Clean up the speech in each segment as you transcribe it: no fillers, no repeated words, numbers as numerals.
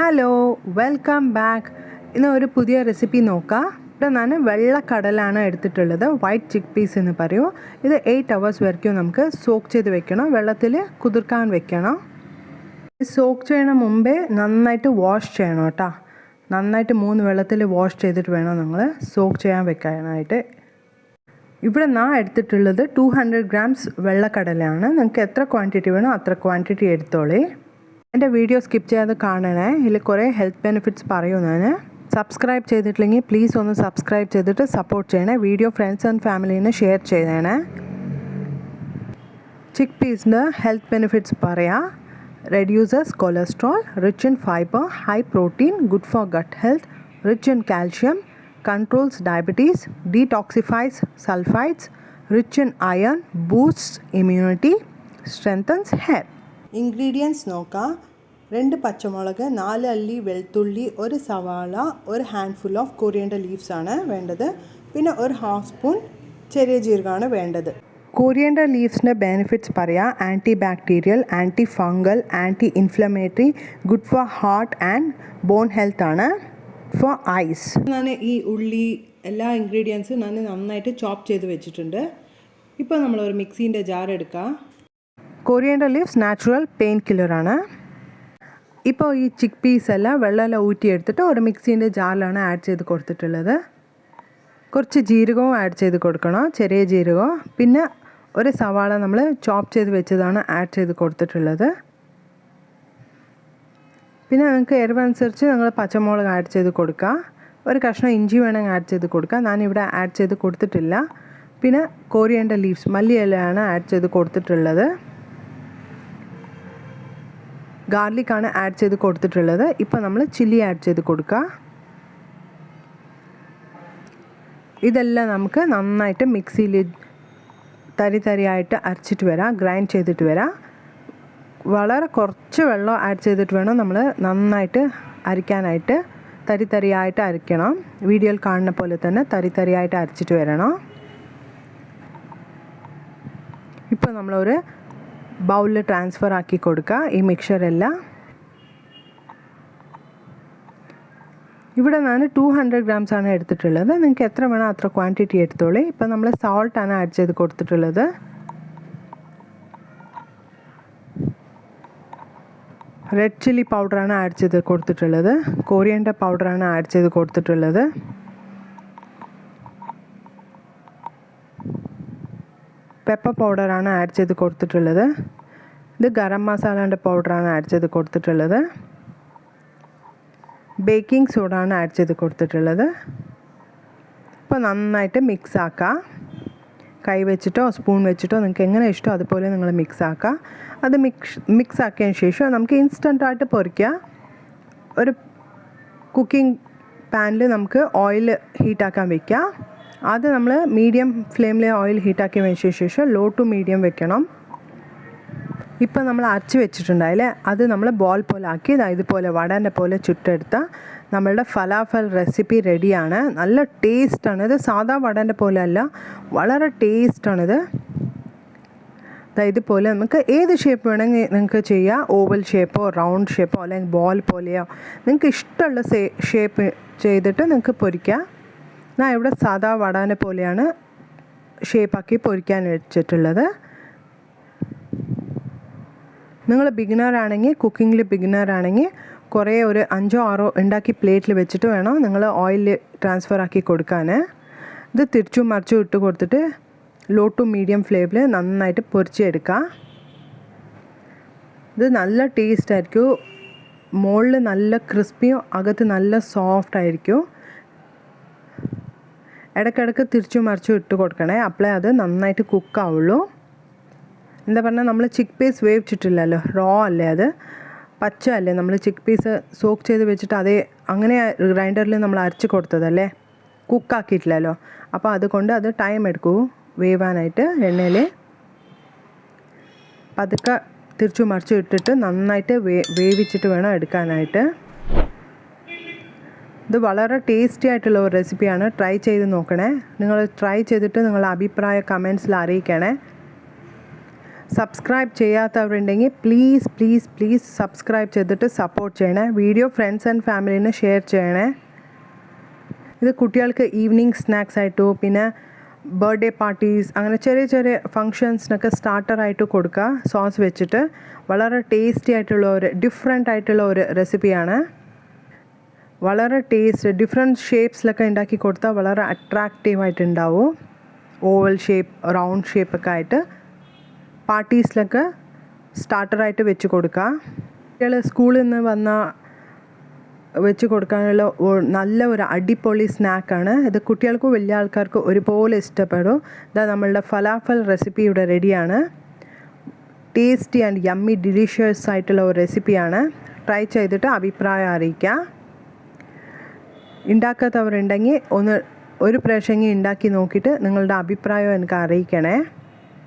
Hello, welcome back. ഇന്ന് ഒരു പുതിയ റെസിപ്പി നോക്കാം. ഇവിടെ ഞാൻ വെള്ളക്കടലാണ് എടുത്തിട്ടുള്ളത്. വൈറ്റ് ചിക്ക് പീസ് എന്ന് പറയൂ. ഇത് 8 hours വരയ്ക്കും നമുക്ക് സോക്ക് ചെയ്ത് വെക്കണം. വെള്ളത്തിൽ കുതിർക്കാൻ വെക്കണം. സോക്ക് ചെയ്യണ മുമ്പേ നന്നായിട്ട് വാഷ് ചെയ്യണം കേട്ടോ. നന്നായിട്ട് 3 വെള്ളത്തിൽ വാഷ് ചെയ്തിട്ട് വേണം നിങ്ങൾ സോക്ക് ചെയ്യാൻ വെക്കാനായിട്ട്. ഇവിടെ ഞാൻ എടുത്തിട്ടുള്ളത് 200 grams വെള്ളക്കടലയാണ്. നിങ്ങൾക്ക് എത്ര ക്വാണ്ടിറ്റി വേണോ അത്ര ക്വാണ്ടിറ്റി എടുത്തോളേ. എൻ്റെ വീഡിയോ സ്കിപ്പ് ചെയ്യാതെ കാണണേ. ഇതിൽ കുറേ ഹെൽത്ത് ബെനിഫിറ്റ്സ് പറയും. ഞാൻ സബ്സ്ക്രൈബ് ചെയ്തിട്ടില്ലെങ്കിൽ പ്ലീസ് ഒന്ന് സബ്സ്ക്രൈബ് ചെയ്തിട്ട് സപ്പോർട്ട് ചെയ്യണേ. വീഡിയോ ഫ്രണ്ട്സ് ആൻഡ് ഫാമിലീനെ ഷെയർ ചെയ്യണേ. ചിക്ക് പീസിൻ്റെ ഹെൽത്ത് ബെനിഫിറ്റ്സ് പറയാം. Reduces cholesterol, rich in fibre, high protein, good for gut health, rich in calcium, controls diabetes, detoxifies sulfites, rich in iron, boosts immunity, strengthens hair. Ingredients നോക്കാം. 2 പച്ചമുളക്, 4 അല്ലി വെളുത്തുള്ളി, 1 സവാള, 1 handful of coriander leaves ആണ് വേണ്ടത്. പിന്നെ 1 half spoon ചെറിയ ജീരകമാണ് വേണ്ടത്. കൊറിയൻഡർ ലീവ്സിൻ്റെ ബെനിഫിറ്റ്സ് പറയാം. Anti bacterial, anti fungal, anti inflammatory, good for heart and bone health ആണ്. ഫോർ ഐസ് ഞാൻ ഈ ഉള്ളി എല്ലാ ഇൻഗ്രീഡിയൻസും ഞാൻ നന്നായിട്ട് ചോപ്പ് ചെയ്ത് വെച്ചിട്ടുണ്ട്. ഇപ്പോൾ നമ്മളൊരു മിക്സീൻ്റെ ജാർ എടുക്കാം. കൊറിയൻഡർ ലീവ്സ് നാച്ചുറൽ പെയിൻ കില്ലറാണ്. ഇപ്പോൾ ഈ ചിക്ക് പീസ് എല്ലാം വെള്ളമെല്ലാം ഊറ്റിയെടുത്തിട്ട് ഒരു മിക്സീൻ്റെ ജാറിലാണ് ആഡ് ചെയ്ത് കൊടുത്തിട്ടുള്ളത്. കുറച്ച് ജീരകവും ആഡ് ചെയ്ത് കൊടുക്കണം, ചെറിയ ജീരകവും. പിന്നെ 1 സവാള നമ്മൾ ചോപ്പ് ചെയ്ത് വെച്ചതാണ് ആഡ് ചെയ്ത് കൊടുത്തിട്ടുള്ളത്. പിന്നെ നിങ്ങൾക്ക് എരിവനുസരിച്ച് നിങ്ങൾ പച്ചമുളക് ആഡ് ചെയ്ത് കൊടുക്കുക. 1 കഷ്ണം ഇഞ്ചി വേണമെങ്കിൽ ആഡ് ചെയ്ത് കൊടുക്കുക. ഞാനിവിടെ ആഡ് ചെയ്ത് കൊടുത്തിട്ടില്ല. പിന്നെ കൊറിയൻഡർ ലീവ്സ് മല്ലിയിലയാണ് ആഡ് ചെയ്ത് കൊടുത്തിട്ടുള്ളത്. ഗാർലിക്കാണ് ആഡ് ചെയ്ത് കൊടുത്തിട്ടുള്ളത്. ഇപ്പോൾ നമ്മൾ ചില്ലി ആഡ് ചെയ്ത് കൊടുക്കുക. ഇതെല്ലാം നമുക്ക് നന്നായിട്ട് മിക്സിയിൽ തരിയായിട്ട് അരച്ചിട്ട് വരാം, ഗ്രൈൻഡ് ചെയ്തിട്ട് വരാം. വളരെ കുറച്ച് വെള്ളം ആഡ് ചെയ്തിട്ട് വേണം നമ്മൾ നന്നായിട്ട് അരയ്ക്കാനായിട്ട്. തരിയായിട്ട് അരയ്ക്കണം. വീഡിയോയിൽ കാണുന്ന പോലെ തന്നെ തരിയായിട്ട് അരച്ചിട്ട് വരണം. ഇപ്പോൾ നമ്മളൊരു ബൗളിൽ ട്രാൻസ്ഫർ ആക്കി കൊടുക്കുക ഈ മിക്സറെല്ലാം. ഇവിടെ ഞാൻ 200 grams ആണ് എടുത്തിട്ടുള്ളത്. നിങ്ങൾക്ക് എത്ര വേണം അത്ര ക്വാണ്ടിറ്റി എടുത്തോളൂ. ഇപ്പോൾ നമ്മൾ സോൾട്ടാണ് ആഡ് ചെയ്ത് കൊടുത്തിട്ടുള്ളത്. റെഡ് ചില്ലി പൗഡറാണ് ആഡ് ചെയ്ത് കൊടുത്തിട്ടുള്ളത്. കൊറിയൻഡർ പൗഡറാണ് ആഡ് ചെയ്ത് കൊടുത്തിട്ടുള്ളത്. പെപ്പർ പൗഡറാണ് ആഡ് ചെയ്ത് കൊടുത്തിട്ടുള്ളത്. ഇത് ഗരം മസാലേൻ്റെ പൗഡറാണ് ആഡ് ചെയ്ത് കൊടുത്തിട്ടുള്ളത്. ബേക്കിംഗ് സോഡയാണ് ആഡ് ചെയ്ത് കൊടുത്തിട്ടുള്ളത്. ഇപ്പോൾ നന്നായിട്ട് മിക്സ് ആക്കുക. കൈ വെച്ചിട്ടോ സ്പൂൺ വെച്ചിട്ടോ നിങ്ങൾക്ക് എങ്ങനെ ഇഷ്ടമോ അതുപോലെ നിങ്ങൾ മിക്സ് ആക്കുക. അത് മിക്സ് ആക്കിയതിന് ശേഷം നമുക്ക് ഇൻസ്റ്റൻ്റായിട്ട് പൊരിക്കുക. ഒരു കുക്കിംഗ് പാനിൽ നമുക്ക് ഓയിൽ ഹീറ്റാക്കാൻ വെക്കുക. അത് നമ്മൾ മീഡിയം ഫ്ലെയിമിൽ ഓയിൽ ഹീറ്റാക്കിയതിന് ശേഷം ലോ ടു മീഡിയം വെക്കണം. ഇപ്പോൾ നമ്മൾ അരച്ച് വെച്ചിട്ടുണ്ടായില്ലേ, അത് നമ്മൾ ബോൾ പോലെ ആക്കി ഇതുപോലെ വടേൻ്റെ പോലെ ചുട്ടെടുത്താൽ നമ്മളുടെ ഫലാഫൽ റെസിപ്പി റെഡിയാണ്. നല്ല ടേസ്റ്റാണ്. ഇത് സാധാ വടേൻ്റെ പോലെ അല്ല, വളരെ ടേസ്റ്റാണിത്. ഇതുപോലെ നമുക്ക് ഏത് ഷേപ്പ് വേണമെങ്കിൽ നിങ്ങൾക്ക് ചെയ്യാം. ഓവൽ ഷേപ്പോ റൗണ്ട് ഷേപ്പോ അല്ലെങ്കിൽ ബോൾ പോലെയോ നിങ്ങൾക്ക് ഇഷ്ടമുള്ള ഷേപ്പ് ചെയ്തിട്ട് നിങ്ങൾക്ക് പൊരിക്കാം. ഞാൻ ഇവിടെ സാധാ വടേൻ്റെ പോലെയാണ് ഷേപ്പാക്കി പൊരിക്കാൻ വെച്ചിട്ടുള്ളത്. നിങ്ങൾ ബിഗിനറാണെങ്കിൽ, കുക്കിങ്ങിൽ ബിഗിനറാണെങ്കിൽ കുറേ ഒരു 5 or 6 ഉണ്ടാക്കി പ്ലേറ്റിൽ വെച്ചിട്ട് വേണം നിങ്ങൾ ഓയിലിൽ ട്രാൻസ്ഫർ ആക്കി കൊടുക്കാൻ. ഇത് തിരിച്ചും മറിച്ചും ഇട്ട് കൊടുത്തിട്ട് ലോ ടു മീഡിയം ഫ്ലെയിമിൽ നന്നായിട്ട് പൊരിച്ചെടുക്കുക. ഇത് നല്ല ടേസ്റ്റ് ആയിരിക്കും. മുകളിൽ നല്ല ക്രിസ്പിയും അകത്ത് നല്ല സോഫ്റ്റ് ആയിരിക്കും. ഇടയ്ക്കിടയ്ക്ക് തിരിച്ചും മറിച്ചും ഇട്ട് കൊടുക്കണേ, അപ്പോഴേ അത് നന്നായിട്ട് കുക്കാവുള്ളൂ. എന്താ പറഞ്ഞാൽ നമ്മൾ ചിക്ക് പീസ് വേവിച്ചിട്ടില്ലല്ലോ, റോ അല്ലേ, അത് പച്ച അല്ലേ. നമ്മൾ ചിക്ക് പീസ് സോക്ക് ചെയ്ത് വെച്ചിട്ട് അതേ അങ്ങനെ ഗ്രൈൻഡറിൽ നമ്മൾ അരച്ച് കൊടുത്തതല്ലേ, കുക്കാക്കിയിട്ടില്ലല്ലോ. അപ്പോൾ അതുകൊണ്ട് അത് ടൈം എടുക്കൂ വേവാനായിട്ട്. എണ്ണയിൽ പതുക്കെ തിരിച്ചു മറിച്ച് ഇട്ടിട്ട് നന്നായിട്ട് വേവിച്ചിട്ട് വേണം എടുക്കാനായിട്ട്. ഇത് വളരെ ടേസ്റ്റി ആയിട്ടുള്ള ഒരു റെസിപ്പിയാണ്. ട്രൈ ചെയ്ത് നോക്കണേ. നിങ്ങൾ ട്രൈ ചെയ്തിട്ട് നിങ്ങളുടെ അഭിപ്രായ കമൻസിൽ അറിയിക്കണേ. സബ്സ്ക്രൈബ് ചെയ്യാത്തവരുണ്ടെങ്കിൽ പ്ലീസ് സബ്സ്ക്രൈബ് ചെയ്തിട്ട് സപ്പോർട്ട് ചെയ്യണേ. വീഡിയോ ഫ്രണ്ട്സ് ആൻഡ് ഫാമിലിന് ഷെയർ ചെയ്യണേ. ഇത് കുട്ടികൾക്ക് ഈവനിങ് സ്നാക്സ് ആയിട്ടോ പിന്നെ ബർത്ത്ഡേ പാർട്ടീസ് അങ്ങനെ ചെറിയ ഫങ്ഷൻസിനൊക്കെ സ്റ്റാർട്ടറായിട്ട് കൊടുക്കുക. സോസ് വെച്ചിട്ട് വളരെ ടേസ്റ്റി ആയിട്ടുള്ള ഡിഫറെൻ്റ് ആയിട്ടുള്ള റെസിപ്പിയാണ്. വളരെ ഡിഫറെൻറ്റ് ഷേപ്സിലൊക്കെ ഉണ്ടാക്കി കൊടുത്താൽ വളരെ അട്രാക്റ്റീവായിട്ടുണ്ടാവും. ഓവൽ ഷേപ്പ്, റൗണ്ട് ഷേപ്പൊക്കെ ആയിട്ട് പാർട്ടീസിലൊക്കെ സ്റ്റാർട്ടറായിട്ട് വെച്ച് കൊടുക്കുക. കുട്ടികൾ സ്കൂളിൽ നിന്ന് വെച്ച് കൊടുക്കാനുള്ള നല്ല അടിപൊളി സ്നാക്കാണ് ഇത്. കുട്ടികൾക്കും വലിയ ആൾക്കാർക്കും ഒരുപോലെ ഇഷ്ടപ്പെടും. ഇതാ നമ്മളുടെ ഫലാഫൽ റെസിപ്പി ഇവിടെ റെഡിയാണ്. ടേസ്റ്റി ആൻഡ് യമ്മി ഡിലീഷ്യസ് ആയിട്ടുള്ള റെസിപ്പിയാണ്. ട്രൈ ചെയ്തിട്ട് അഭിപ്രായം അറിയിക്കുക. ഉണ്ടാക്കാത്തവരുണ്ടെങ്കിൽ ഒരു പ്രാവശ്യം ഉണ്ടാക്കി നോക്കിയിട്ട് നിങ്ങളുടെ അഭിപ്രായം എനിക്ക് അറിയിക്കണേ.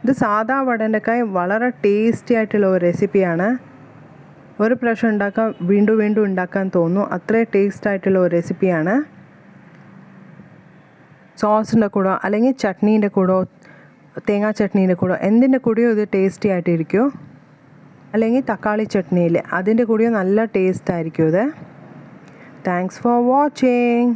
ഇത് സാദാ വടേൻ്റെക്കായി വളരെ ടേസ്റ്റി ആയിട്ടുള്ള റെസിപ്പിയാണ്. ഒരു പ്രാവശ്യം ഉണ്ടാക്കാൻ വീണ്ടും ഉണ്ടാക്കാൻ തോന്നും. അത്രയും ടേസ്റ്റ് ആയിട്ടുള്ള റെസിപ്പിയാണ്. സോസിൻ്റെ കൂടെ അല്ലെങ്കിൽ ചട്നീൻ്റെ കൂടെ, തേങ്ങാ ചട്നീൻ്റെ കൂടെ എന്തിൻ്റെ കൂടെയോ ഇത് ടേസ്റ്റി ആയിട്ടിരിക്കും. അല്ലെങ്കിൽ തക്കാളി ചട്നിയിൽ അതിൻ്റെ കൂടെയോ നല്ല ടേസ്റ്റ് ആയിരിക്കും ഇത്. Thanks for watching.